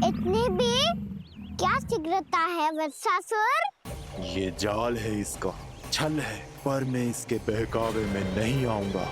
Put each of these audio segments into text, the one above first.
इतनी भी क्या शीघ्रता है वत्सासुर? ये जाल है, इसका छल है, पर मैं इसके बहकावे में नहीं आऊंगा।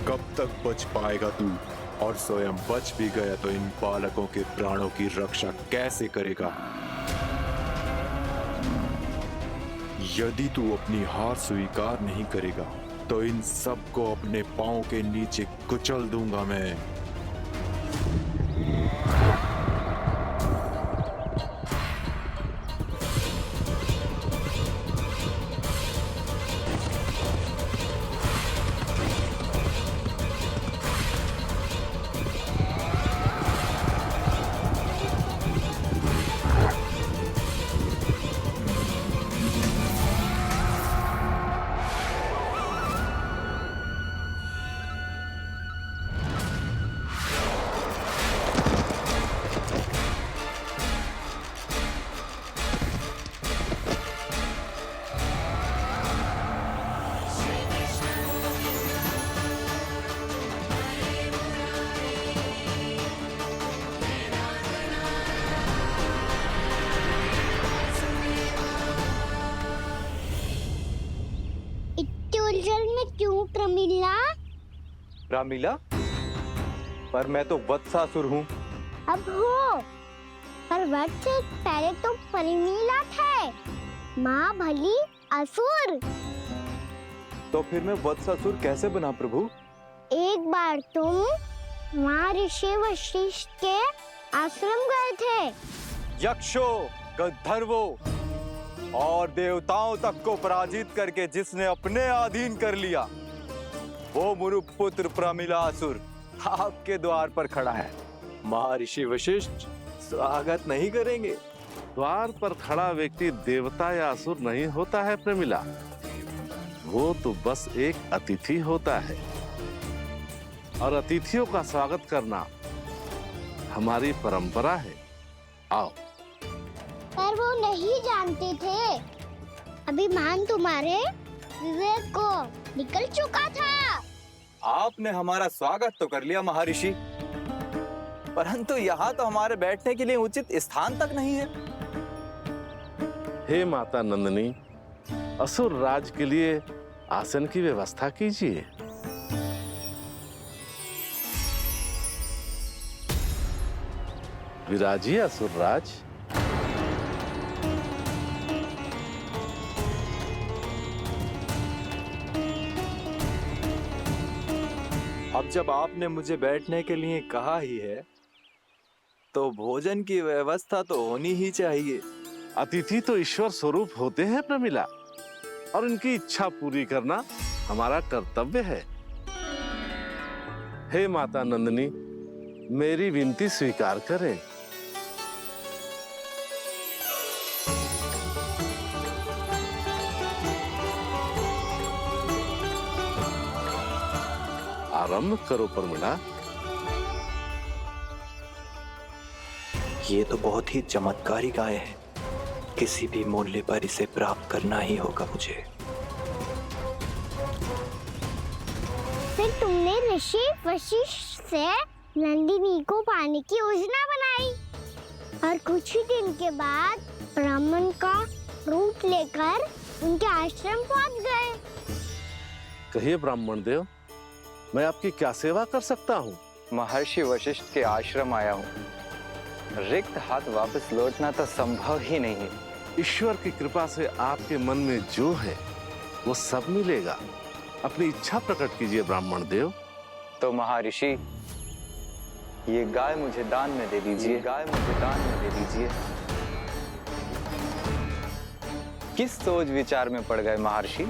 कब तक बच पाएगा तू? और स्वयं बच भी गया तो इन बालकों के प्राणों की रक्षा कैसे करेगा? यदि तू अपनी हार स्वीकार नहीं करेगा तो इन सबको अपने पांव के नीचे कुचल दूंगा मैं। उलझन में क्यों प्रमिला? रामीला, पर मैं तो वत्सासुर हूँ। अब हो, पर वत्स से पहले तो प्रमिला थे, माँ भली असुर। तो फिर मैं वत्सासुर कैसे बना प्रभु? एक बार तुम माँ ऋषि वशिष्ठ के आश्रम गए थे। यक्षो, गंधर्वों और देवताओं तक को पराजित करके जिसने अपने अधीन कर लिया, वो मुरुपुत्र प्रमिलासुर आपके द्वार पर खड़ा है। महर्षि वशिष्ठ स्वागत नहीं करेंगे? द्वार पर खड़ा व्यक्ति देवता या असुर नहीं होता है प्रमिला, वो तो बस एक अतिथि होता है, और अतिथियों का स्वागत करना हमारी परंपरा है। आओ। पर वो नहीं जानते थे, अभिमान तुम्हारे विवेक को निकल चुका था। आपने हमारा स्वागत तो कर लिया महर्षि, परंतु यहाँ तो हमारे बैठने के लिए उचित स्थान तक नहीं है। हे माता नंदिनी, असुर राज के लिए आसन की व्यवस्था कीजिए। विराजिए असुर राज। अब जब आपने मुझे बैठने के लिए कहा ही है, तो भोजन की व्यवस्था तो होनी ही चाहिए। अतिथि तो ईश्वर स्वरूप होते हैं प्रमिला, और इनकी इच्छा पूरी करना हमारा कर्तव्य है। हे माता नंदिनी, मेरी विनती स्वीकार करें। आरंभ करो प्रमिला। ये तो बहुत ही चमत्कारी गाय है, किसी भी मूल्य पर इसे प्राप्त करना ही होगा मुझे। फिर तुमने ऋषि वशिष्ठ से नंदिनी को पाने की योजना बनाई, और कुछ ही दिन के बाद ब्राह्मण का रूप लेकर उनके आश्रम पहुंच गए। कहिए ब्राह्मण देव, मैं आपकी क्या सेवा कर सकता हूँ? महर्षि वशिष्ठ के आश्रम आया हूँ, रिक्त हाथ वापस लौटना तो संभव ही नहीं है। ईश्वर की कृपा से आपके मन में जो है वो सब मिलेगा। अपनी इच्छा प्रकट कीजिए ब्राह्मण देव। तो महर्षि, ये गाय मुझे दान में दे दीजिए। गाय मुझे दान में दे दीजिए। किस सोच विचार में पड़ गए महर्षि?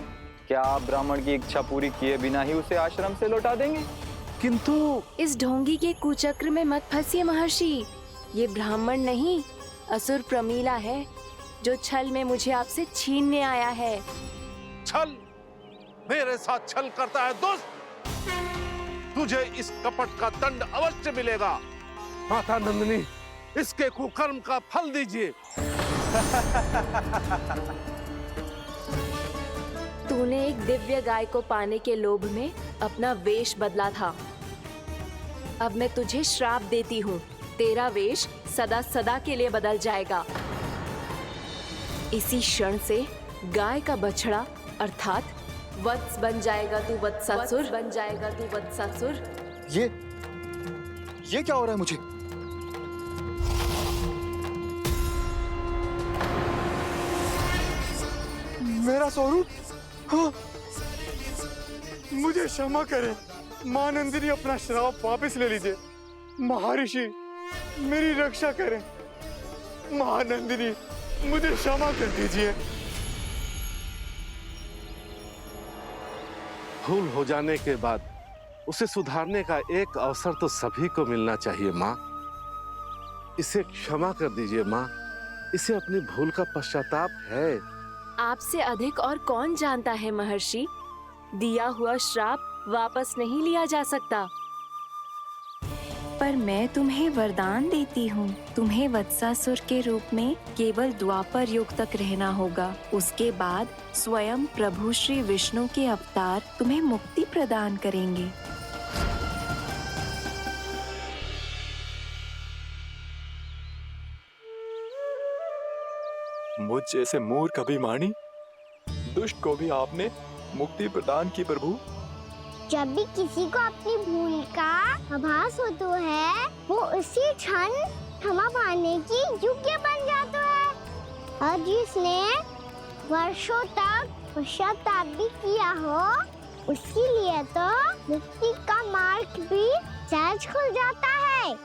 क्या आप ब्राह्मण की इच्छा पूरी किए बिना ही उसे आश्रम से लौटा देंगे? किंतु इस ढोंगी के कुचक्र में मत फंसिए महर्षि। ये ब्राह्मण नहीं, असुर प्रमीला है, जो छल में मुझे आपसे छीनने आया है। छल? मेरे साथ छल करता है दुष्ट? तुझे इस कपट का दंड अवश्य मिलेगा। माता नंदिनी, इसके कुकर्म का फल दीजिए। तूने एक दिव्य गाय को पाने के लोभ में अपना वेश बदला था। अब मैं तुझे श्राप देती हूँ, तेरा वेश सदा सदा के लिए बदल जाएगा। इसी क्षण से गाय का बछड़ा अर्थात वत्स बन जाएगा तू वत्सासुर, बन जाएगा तू वत्सासुर। ये क्या हो रहा है मुझे? मेरा स्वरूप? हाँ। मुझे क्षमा करें मां नंदिनी, अपना श्राप वापस ले लीजिए। महर्षि, मेरी रक्षा करें। मां नंदिनी, मुझे क्षमा कर दीजिए। भूल हो जाने के बाद उसे सुधारने का एक अवसर तो सभी को मिलना चाहिए माँ। इसे क्षमा कर दीजिए माँ, इसे अपनी भूल का पश्चाताप है। आपसे अधिक और कौन जानता है महर्षि, दिया हुआ श्राप वापस नहीं लिया जा सकता। पर मैं तुम्हें वरदान देती हूँ, तुम्हें वत्सासुर के रूप में केवल द्वापर युग तक रहना होगा। उसके बाद स्वयं प्रभु श्री विष्णु के अवतार तुम्हें मुक्ति प्रदान करेंगे। मुझ जैसे मूर्ख अभिमानी दुष्ट को भी आपने मुक्ति प्रदान की प्रभु। जब भी किसी को अपनी भूल का आभास होता है, वो उसी क्षण क्षमा पाने की योग्य बन जाता है। और जिसने वर्षों तक पश्चाताप भी किया हो, उसके लिए तो मुक्ति का मार्ग भी सहज खुल जाता है।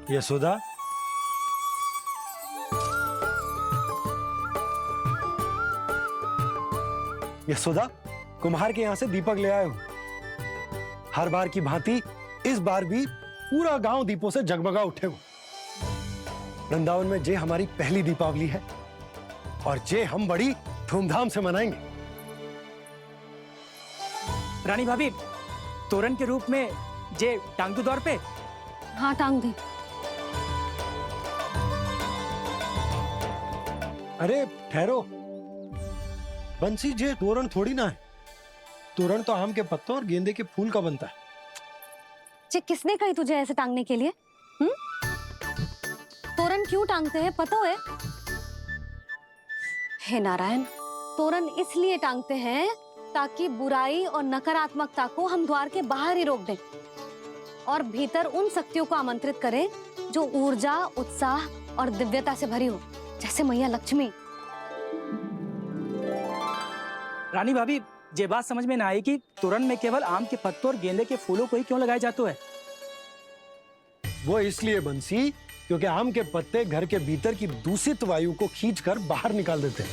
यशोदा, यशोदा, कुम्हार के यहाँ से दीपक ले आए हूं। हर बार की भांति इस बार भी पूरा गांव दीपों से जगमगा उठे हो। वृंदावन में जे हमारी पहली दीपावली है और जे हम बड़ी धूमधाम से मनाएंगे। रानी भाभी, तोरण के रूप में जे टांग दो द्वार पे। हाँ, टांग दे। अरे ठहरो, बंसी, जे तोरण थोड़ी ना है। तोरण तो आम के पत्तों और गेंदे के फूल का बनता है। जे किसने कही तुझे ऐसे टांगने के लिए? तोरण क्यों टांगते हैं पता है? हे नारायण, तोरण इसलिए टांगते हैं ताकि बुराई और नकारात्मकता को हम द्वार के बाहर ही रोक दें और भीतर उन शक्तियों को आमंत्रित करें जो ऊर्जा, उत्साह और दिव्यता से भरी हो, जैसे मैया लक्ष्मी। रानी भाभी, ये बात समझ में ना आई कि तोरण में केवल आम के पत्तों और गेंदे के फूलों को ही क्यों लगाया जाता है? वो इसलिए बंसी, क्योंकि आम के पत्ते घर के भीतर की दूषित वायु को खींचकर बाहर निकाल देते हैं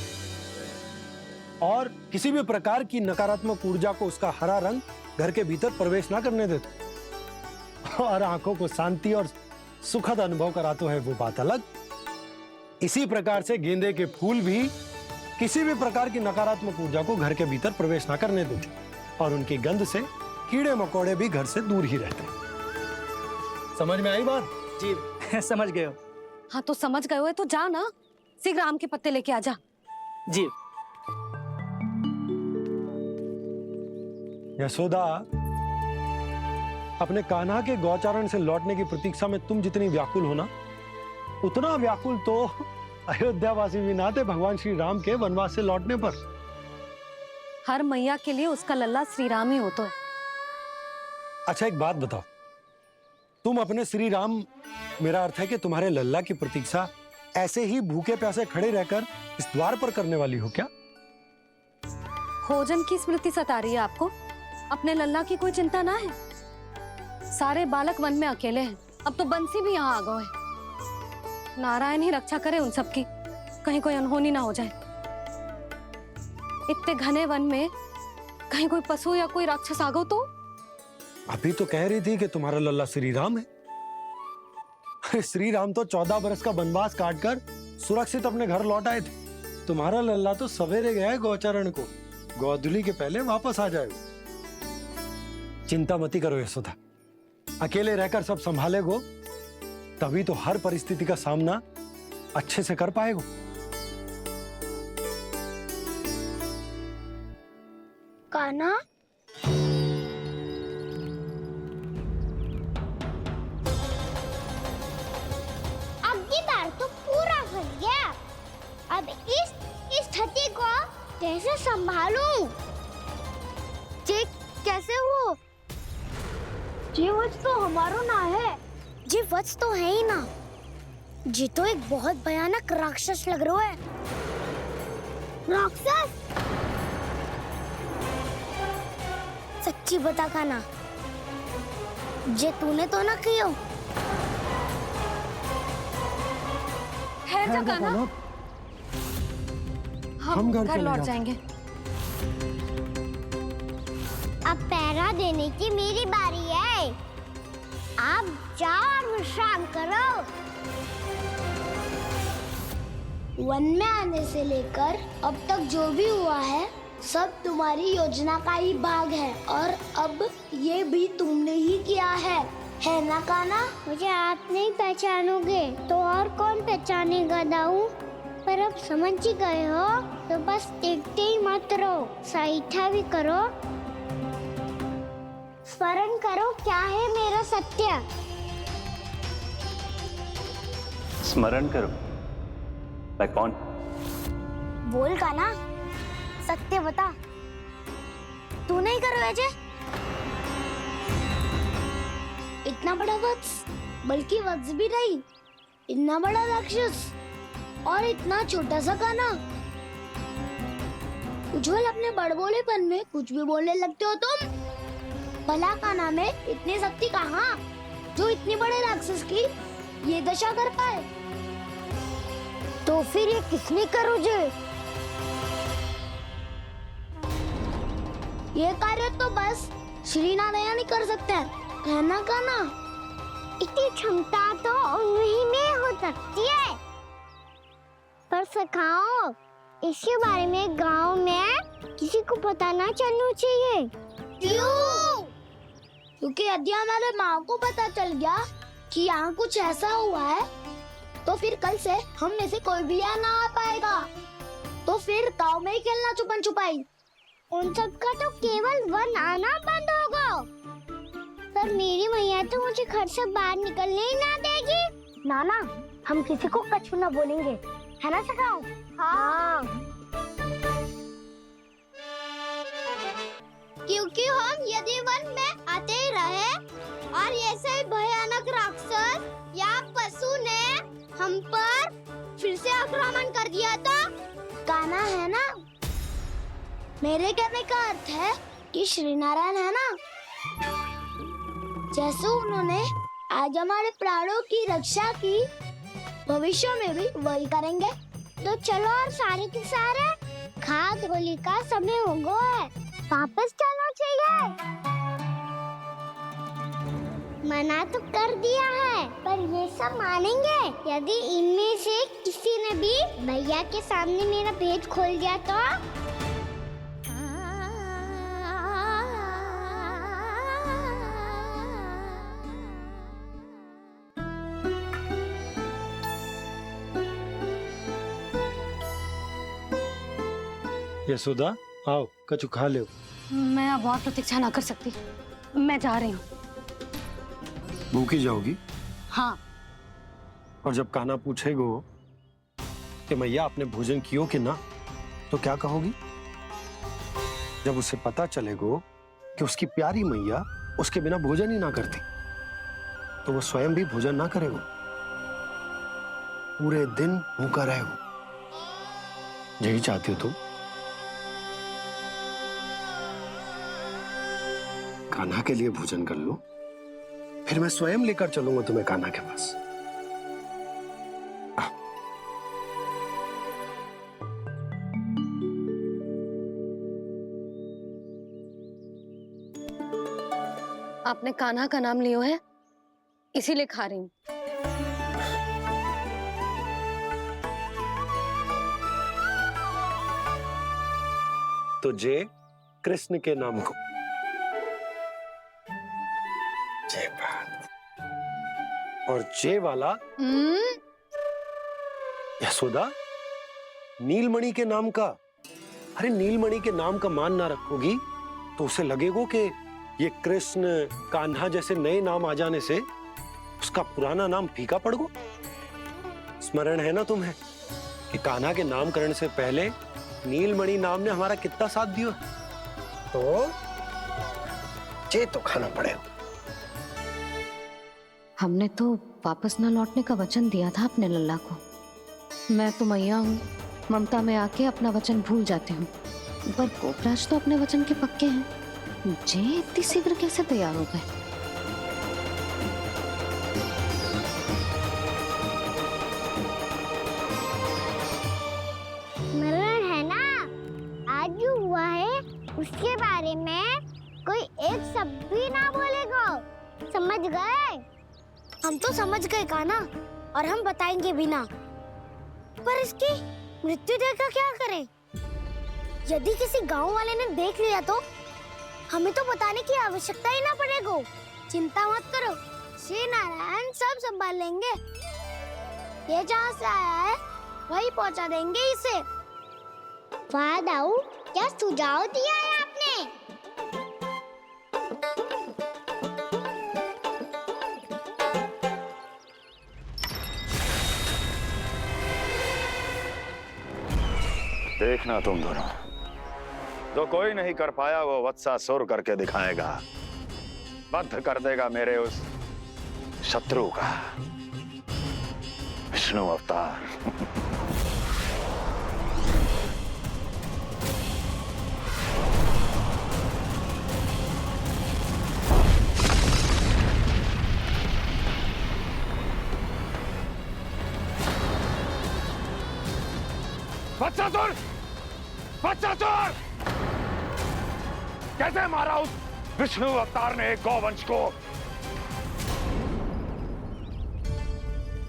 और किसी भी प्रकार की नकारात्मक ऊर्जा को उसका हरा रंग घर के भीतर प्रवेश ना करने देते और आंखों को शांति और सुखद अनुभव कराता है, वो बात अलग। इसी प्रकार से गेंदे के फूल भी किसी भी प्रकार की नकारात्मक ऊर्जा को घर के भीतर प्रवेश ना करने देते और उनकी गंध से कीड़े मकोड़े भी घर से दूर ही रहते हैं। समझ में आई बात? जी समझ गए हो। हाँ, तो समझ गए हो तो जा ना, शीघ्र आम के पत्ते लेके आ जा। जी। यशोदा, अपने कान्हा के गौचारण से लौटने की प्रतीक्षा में तुम जितनी व्याकुल हो ना, उतना व्याकुल तो अयोध्यावासी भी ना थे भगवान श्री राम के वनवास से लौटने पर। हर मैया के लिए उसका लल्ला श्री राम ही होता है। अच्छा एक बात बताओ, तुम अपने श्री राम, मेरा अर्थ है कि तुम्हारे लल्ला की प्रतीक्षा ऐसे ही भूखे प्यासे खड़े रहकर इस द्वार पर करने वाली हो क्या? भोजन की स्मृति सता रही है आपको? अपने लल्ला की कोई चिंता ना है। सारे बालक वन में अकेले हैं, अब तो बंसी भी यहाँ आ गए हैं। नारायण ही रक्षा करे उन सबकी, कहीं कोई अनहोनी ना हो जाए। इतने घने वन में कहीं कोई पशु या कोई राक्षस आ गो तो? अभी तो कह रही थी कि तुम्हारा लल्ला श्री राम है। अरे श्री राम तो 14 बरस का वनवास काटकर सुरक्षित अपने घर लौट आए थे। तुम्हारा लल्ला तो सवेरे गया है गौचरण को, गोधूली के पहले वापस आ जाएगा। चिंता मती करो यशोदा, अकेले रहकर सब संभालेगो तभी तो हर परिस्थिति का सामना अच्छे से कर पाएगो। कान्हा, अब की बार तो पूरा फंस गया। अब इस स्थिति को कैसे संभालूं? जी कैसे हो? जी वत्स तो हमारो ना है। जी वत्स तो है ही ना। जी तो एक बहुत भयानक राक्षस लग रहा है। राक्षस? सच्ची बता कान्हा, जे तूने तो ना कियो? ठहर जा कान्हा, हम घर लौट जाएंगे। अब पहरा देने की मेरी बारी है। आप जाओ और विश्राम करो। वन में आने से लेकर अब तक जो भी हुआ है सब तुम्हारी योजना का ही भाग है, और अब ये भी तुमने ही किया है ना कान्हा? मुझे आप नहीं पहचानोगे तो और कौन पहचानेगा दाऊ? पर अब समझ ही गए हो तो बस देखते ही मत रहो, सईठा भी करो। स्मरण करो क्या है मेरा सत्य। स्मरण करो। मैं कौन? बोल कान्हा, सत्य बता। तू नहीं करो अजय? इतना बड़ा वत्स, बल्कि वत्स भी नहीं, इतना बड़ा राक्षस और इतना छोटा सा कान्हा। उज्जवल अपने बड़बोलेपन में कुछ भी बोलने लगते हो तुम। भला कान्हा में इतनी शक्ति कहाँ जो इतनी बड़े राक्षस की ये दशा कर पाए? तो फिर ये किसने करो जे? ये कार्य तो बस श्री नारायण ही कर सकते हैं, है ना कान्हा? इतनी क्षमता तो उन्हीं में हो सकती है। पर सखाओ, इसके बारे में गांव में किसी को पता ना चलना चाहिए। क्यों? क्योंकि यदि हमारे माँ को पता चल गया कि यहाँ कुछ ऐसा हुआ है तो फिर कल से हम में से कोई भी यहाँ ना आ पाएगा। तो फिर गांव में ही खेलना छुपन छुपाई। उन सब का तो केवल वन आना बंद होगा। पर मेरी मैया तो मुझे घर से बाहर निकलने ही ना देगी। नाना, हम किसी को कछु ना बोलेंगे, है ना सखाओ? हाँ। क्योंकि हम यदि वन में आते ही रहे और ऐसे भयानक राक्षस या पशु ने हम पर फिर से आक्रमण कर दिया तो कान्हा, है ना? मेरे कहने का अर्थ है कि श्री नारायण है ना, जैसे उन्होंने आज हमारे प्राणों की रक्षा की, भविष्य में भी वही करेंगे। तो चलो और सारे के सारे खाद होली का समय हो गया है, वापस चलो चाहिए। मना तो कर दिया है, पर ये सब मानेंगे यदि इनमें से किसी ने भी भैया के सामने मेरा पेट खोल दिया तो? यशोदा, आओ कछु खा लो। मैं अब और प्रतीक्षा ना कर सकती, मैं जा रही हूँ। भूखी जाओगी? हाँ। और जब कान्हा पूछेगो कि मैया आपने भोजन कियो कि ना, तो क्या कहोगी? जब उसे पता चलेगा कि उसकी प्यारी मैया उसके बिना भोजन ही ना करती, तो वो स्वयं भी भोजन ना करेगा, पूरे दिन भूखा रहेगा। यही चाहती हो तुम? कान्हा के लिए भोजन कर लो, फिर मैं स्वयं लेकर चलूंगा तुम्हें कान्हा के पास। आपने कान्हा का नाम लियो है, इसीलिए खा रही हूँ। तो जय कृष्ण के नाम को। जय बात। और जय वाला यशोदा, नीलमणि के नाम का। अरे नीलमणि के नाम का मान ना रखोगी तो उसे लगेगा कि ये कृष्ण कान्हा जैसे नए नाम आ जाने से उसका पुराना नाम फीका पड़ गो। स्मरण है ना तुम्हें कि कान्हा के नामकरण से पहले नीलमणि नाम ने हमारा कितना साथ दिया? तो जे तो खाना पड़ेगा। हमने तो वापस न लौटने का वचन दिया था अपने लल्ला को। मैं तो मैया हूँ, ममता में आके अपना वचन भूल जाती हूँ, पर गोपराज तो अपने वचन के पक्के हैं। जे इतनी शीघ्र कैसे तैयार हो गए? स्मरण है ना, आज जो हुआ है उसके बारे में कोई एक शब्द भी ना बोलेगा, समझ गए? हम तो समझ गए कान्हा, और हम बताएंगे भी ना। पर इसकी मृत्यु देखकर क्या करें? यदि किसी गांव वाले ने देख लिया तो हमें तो बताने की आवश्यकता ही ना पड़ेगा। चिंता मत करो, श्री नारायण सब संभाल लेंगे। ये जहाँ से आया है वही पहुँचा देंगे इसे। वाह दाऊ, क्या सुझाव दिया है आपने? देखना तुम दोनों, जो कोई नहीं कर पाया वो वत्सासुर करके दिखाएगा, बद्ध कर देगा मेरे उस शत्रु का विष्णु अवतार। वत्सासुर! वत्सासुर! कैसे मारा उस विष्णु अवतार ने गौवंश को?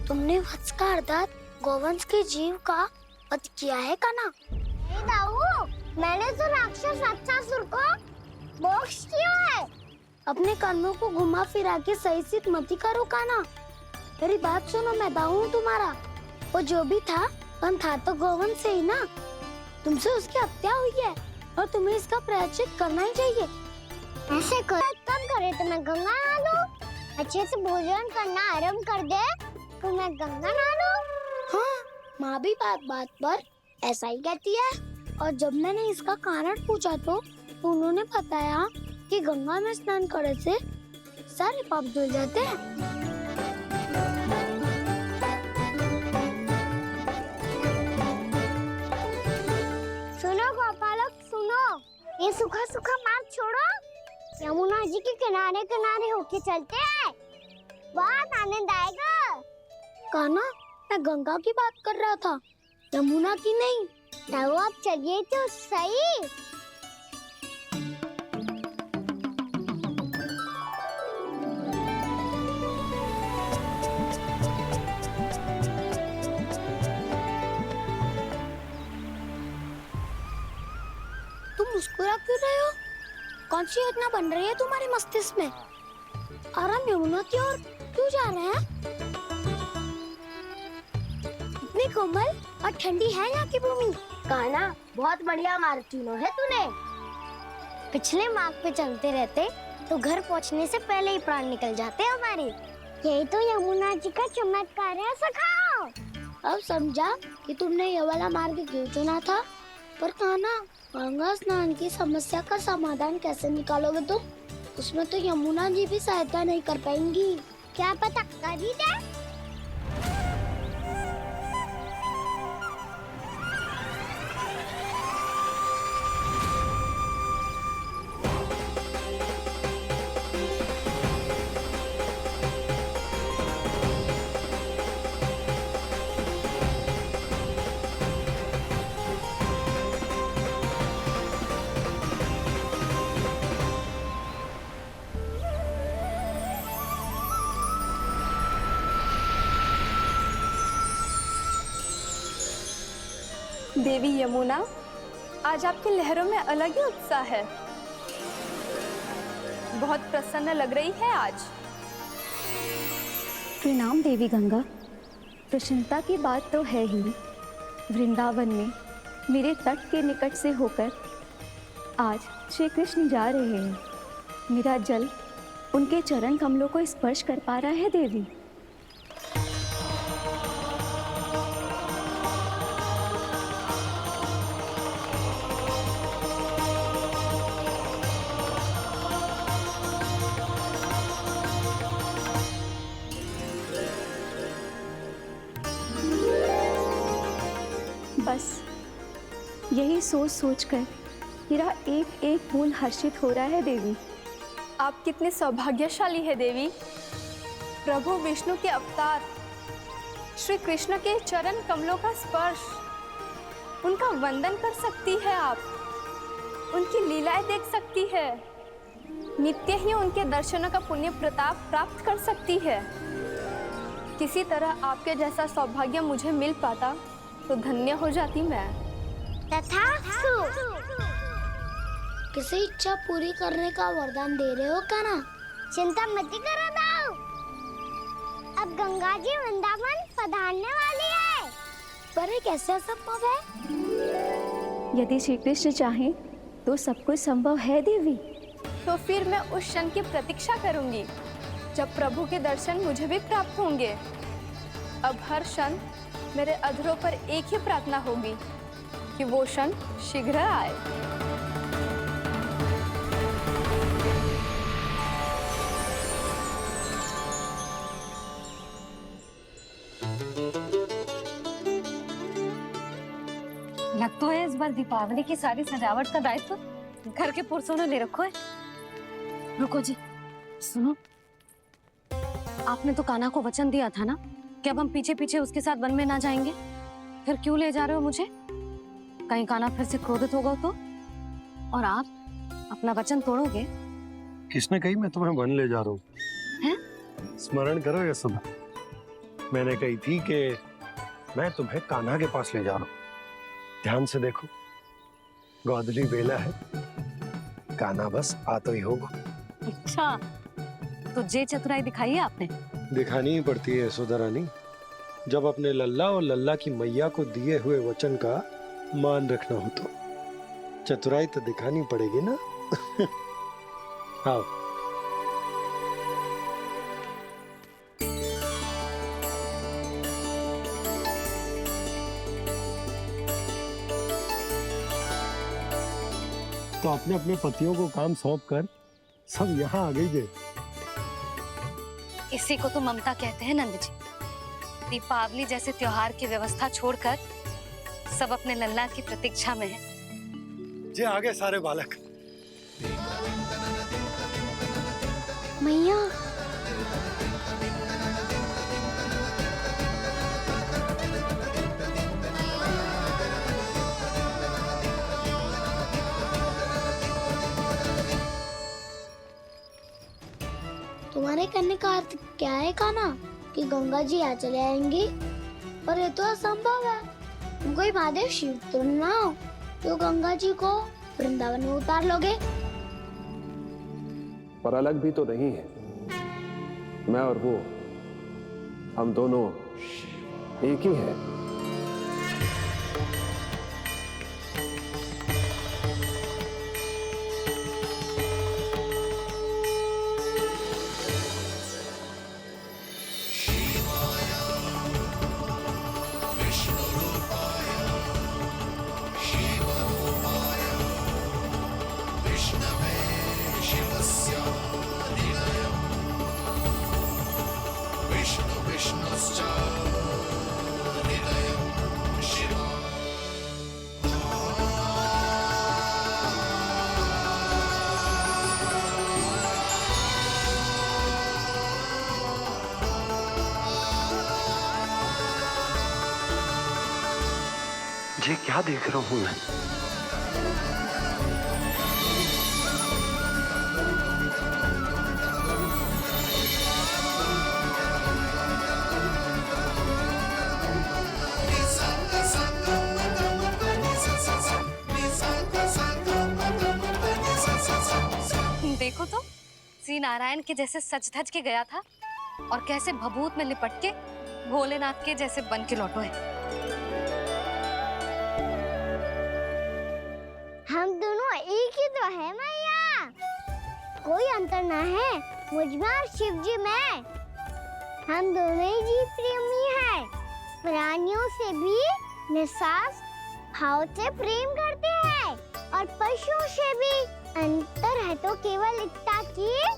तुमने वत्स का अर्थात गौवंश के जीव का वध किया है कान्हा? नहीं दाऊ, मैंने तो राक्षस वत्सासुर को मोक्ष किया है। अपने कानों को घुमा फिरा के सही सिद्ध मत करो कान्हा। मेरी बात सुनो, मैं दाऊ हूँ तुम्हारा। वो जो भी था पण था तो गौवंश से ही ना। तुमसे उसकी हत्या हुई है और तुम्हें इसका प्रायश्चित करना ही चाहिए। ऐसे कर, कब करे तो मैं गंगा नहा लूं। अच्छे से भोजन करना आरंभ कर दे तो मैं गंगा नहा लूं। हाँ, माँ भी बात बात पर ऐसा ही कहती है। और जब मैंने इसका कारण पूछा तो उन्होंने बताया कि गंगा में स्नान करने से सारे पाप धुल जाते हैं। ये सूखा सूखा मार्ग छोड़ो, यमुना जी के किनारे किनारे होके चलते हैं, बहुत आनंद आएगा। कान्हा, मैं गंगा की बात कर रहा था, यमुना की नहीं। तो आप चलिए तो सही। मुस्कुरा क्यों रहे हो? कौन सी योजना बन रही है तुम्हारे मस्तिष्क में? और हम यमुना की ओर क्यों जा रहे हैं? इतनी कोमल और ठंडी है यहाँ की भूमि। कान्हा, बहुत बढ़िया मार्ग चुना है तूने। पिछले मार्ग पे चलते रहते तो घर पहुँचने से पहले ही प्राण निकल जाते हमारे। यही तो यमुना जी का चमत्कार है सखा। अब समझा कि तुमने ये वाला मार्ग क्यों चुना था। पर कान्हा, गंगा स्नान की समस्या का समाधान कैसे निकालोगे तुम? उसमें तो यमुना जी भी सहायता नहीं कर पाएंगी। क्या पता कर ही दे। देवी यमुना, आज आपकी लहरों में अलग ही उत्साह है। बहुत प्रसन्न लग रही है आज। प्रणाम देवी गंगा। प्रसन्नता की बात तो है ही। वृंदावन में मेरे तट के निकट से होकर आज श्री कृष्ण जा रहे हैं। मेरा जल उनके चरण कमलों को स्पर्श कर पा रहा है देवी। बस यही सोच सोचकर मेरा एक एक बूंद हर्षित हो रहा है देवी। आप कितने सौभाग्यशाली है देवी। प्रभु विष्णु के अवतार श्री कृष्ण के चरण कमलों का स्पर्श, उनका वंदन कर सकती है आप, उनकी लीलाएं देख सकती है, नित्य ही उनके दर्शनों का पुण्य प्रताप प्राप्त कर सकती है। किसी तरह आपके जैसा सौभाग्य मुझे मिल पाता तो धन्य हो जाती मैं। तथास्तु। किसी इच्छा पूरी करने का वरदान दे रहे हो क्या ना? चिंता मत करो दाऊ। अब गंगा जी वृंदावन पधारने वाली है। पर ये कैसे संभव है? यदि श्री कृष्ण चाहें तो सब कुछ संभव है देवी। तो फिर मैं उस क्षण की प्रतीक्षा करूंगी जब प्रभु के दर्शन मुझे भी प्राप्त होंगे। अब हर क्षण मेरे अधरों पर एक ही प्रार्थना होगी कि वो क्षण शीघ्र आए। लगता है इस बार दीपावली की सारी सजावट का दायित्व घर के पुरुषों ने ले रखा है। रुको जी, सुनो, आपने तो कान्हा को वचन दिया था ना कि अब हम पीछे पीछे उसके साथ वन में ना जाएंगे। फिर क्यों ले जा रहे हो मुझे? कहीं कान्हा फिर से क्रोधित होगा तो? और आप अपना वचन तोड़ोगे? किसने कही मैं तुम्हें वन ले जा रहा हूँ? हैं? स्मरण करो यशोदा, मैंने कही थी कि मैं तुम्हें कान्हा के पास ले जा रहा हूँ। ध्यान से देखो, गोदली बेला है, कान्हा बस आ तो ही होगा। अच्छा, तो जे चतुराई दिखाई है आपने? दिखानी ही पड़ती है यशोदा रानी, जब अपने लल्ला और लल्ला की मैया को दिए हुए वचन का मान रखना हो तो चतुराई तो दिखानी पड़ेगी ना। आओ। तो अपने अपने पतियों को काम सौंप कर सब यहाँ आ गई है। इसी को तो ममता कहते हैं नंद जी। दीपावली जैसे त्योहार की व्यवस्था छोड़कर सब अपने लल्ला की प्रतीक्षा में हैं। जे आगे सारे बालक। मैया, तुम्हारे कहने का अर्थ क्या है कान्हा? कि गंगा जी यहाँ चले आएंगी? पर ये तो असंभव है। तुम कोई महादेव शिव तो ना हो तो गंगा जी को वृंदावन में उतार लोगे? पर अलग भी तो नहीं है। मैं और वो, हम दोनों एक ही हैं। ये क्या देख रहा हूं मैं? देखो तो श्री नारायण के जैसे सच धज के गया था और कैसे भभूत में लिपट के भोलेनाथ के जैसे बन के लौटो है। हम दोनों एक ही तो है मैया, कोई अंतर ना है मुझ में और शिव जी में। हम दोनों ही जीव प्रेमी हैं, प्राणियों से भी निस्वार्थ भाव से प्रेम करते हैं और पशुओं से भी। अंतर है तो केवल इतना कि